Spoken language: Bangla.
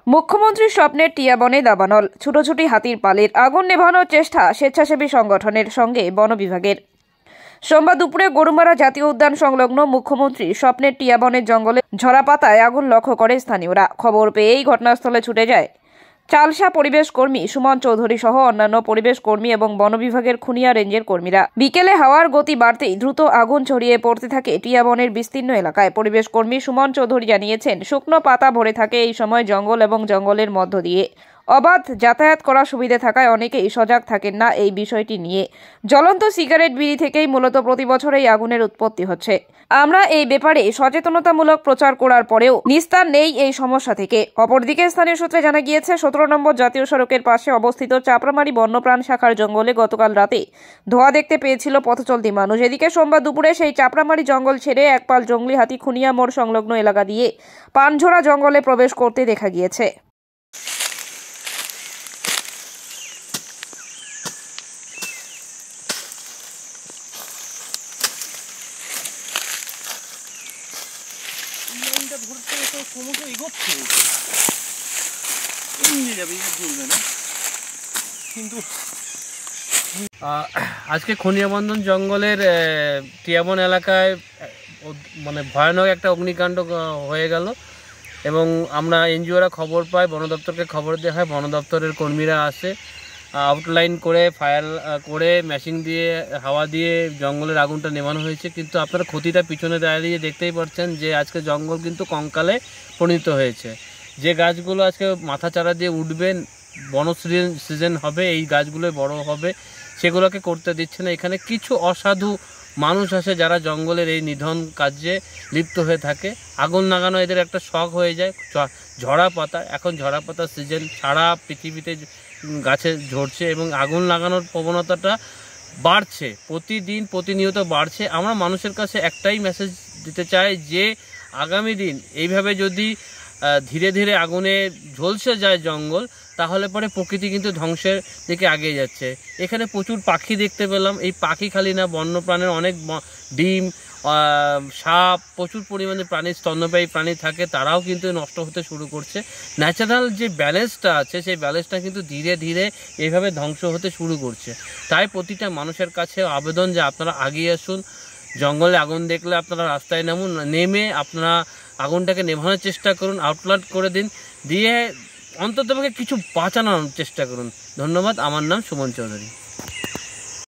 মুখ্যমন্ত্রীর স্বপ্নের টিয়া বনে দাবানল, ছুটোছুটি হাতির পালের আগুন নেভানোর চেষ্টা স্বেচ্ছাসেবী সংগঠনের সঙ্গে বন বিভাগের। সোমবার দুপুরে গরুমারা জাতীয় উদ্যান সংলগ্ন মুখ্যমন্ত্রীর স্বপ্নের টিয়া বনের জঙ্গলে ঝরা পাতায় আগুন লক্ষ্য করে স্থানীয়রা। খবর পেয়েই ঘটনাস্থলে ছুটে যায় চালসা পরিবেশ কর্মী সুমন চৌধুরী সহ অন্যান্য পরিবেশ কর্মী এবং বন বিভাগের খুনিয়া রেঞ্জের কর্মীরা। বিকেলে হাওয়ার গতি বাড়তেই দ্রুত আগুন ছড়িয়ে পড়তে থাকে টিয়া বনের বিস্তীর্ণ এলাকায়। পরিবেশ কর্মী সুমন চৌধুরী জানিয়েছেন, শুকনো পাতা ভরে থাকে এই সময় জঙ্গল এবং জঙ্গলের মধ্য দিয়ে। অবাধ যাতায়াত করার সুবিধে থাকায় অনেকেই সজাগ থাকেন না এই বিষয়টি নিয়ে। জ্বলন্ত সিগারেট বিড়ি থেকেই মূলত প্রতি বছর এই আগুনের উৎপত্তি হচ্ছে। আমরা এই ব্যাপারে সচেতনতামূলক প্রচার করার পরেও নিস্তার নেই এই সমস্যা থেকে। অপরদিকে স্থানীয় সূত্রে জানা গিয়েছে, 17 নম্বর জাতীয় সড়কের পাশে অবস্থিত চাপড়ামারি বন্যপ্রাণ শাখার জঙ্গলে গতকাল রাতে ধোঁয়া দেখতে পেয়েছিল পথচলতি মানুষ। এদিকে সোমবার দুপুরে সেই চাপড়ামারি জঙ্গল ছেড়ে একপাল জঙ্গলি হাতি খুনিয়া মোড় সংলগ্ন এলাকা দিয়ে পানঝোড়া জঙ্গলে প্রবেশ করতে দেখা গিয়েছে। আজকে খনিয়াবন্ধন জঙ্গলের টিয়াবন এলাকায় মানে ভয়ানক একটা অগ্নিকাণ্ড হয়ে গেল এবং আমরা এনজিওরা খবর পাই, বন দপ্তরকে খবর দেওয়া হয়। বন দপ্তরের কর্মীরা আসে, আউটলাইন করে ফায়ার করে মেশিন দিয়ে হাওয়া দিয়ে জঙ্গলের আগুনটা নেভানো হয়েছে। কিন্তু আপনারা ক্ষতিটা পিছনে দাঁড়িয়ে দেখতেই পাচ্ছেন যে আজকে জঙ্গল কিন্তু কঙ্কালে পরিণত হয়েছে। যে গাছগুলো আজকে মাথা চারা দিয়ে উঠবেন, বন সিজন হবে, এই গাছগুলো বড় হবে, সেগুলোকে করতে দিচ্ছে না। এখানে কিছু অসাধু মানুষ আছে যারা জঙ্গলের এই নিধন কাজে লিপ্ত হয়ে থাকে। আগুন লাগানো এদের একটা শখ হয়ে যায়। ঝরা পাতা, এখন ঝরা পাতার সিজন, সারা পৃথিবীতে গাছে ঝরছে এবং আগুন লাগানোর প্রবণতাটা বাড়ছে, প্রতিদিন প্রতিনিয়ত বাড়ছে। আমরা মানুষের কাছে একটাই মেসেজ দিতে চাই যে আগামী দিন এইভাবে যদি ধীরে ধীরে আগুনে ঝলসে যায় জঙ্গল, তাহলে পরে প্রকৃতি কিন্তু ধ্বংসের দিকে এগিয়ে যাচ্ছে। এখানে প্রচুর পাখি দেখতে পেলাম। এই পাখি খালি না, বন্যপ্রাণের অনেক ডিম, সাপ, প্রচুর পরিমাণে প্রাণী, স্তন্যপায়ী প্রাণী থাকে, তারাও কিন্তু নষ্ট হতে শুরু করছে। ন্যাচারাল যে ব্যালেন্সটা আছে সেই ব্যালেন্সটা কিন্তু ধীরে ধীরে এইভাবে ধ্বংস হতে শুরু করছে। তাই প্রতিটা মানুষের কাছে আবেদন যে আপনারা আগিয়ে আসুন, জঙ্গলে আগুন দেখলে আপনারা রাস্তায় নামুন, নেমে আপনারা আগুনটাকে নেভানোর চেষ্টা করুন, আউটলাট করে দিন, দিয়ে অন্ততপক্ষে কিছু বাঁচানোর চেষ্টা করুন। ধন্যবাদ। আমার নাম সুমন চৌধুরী।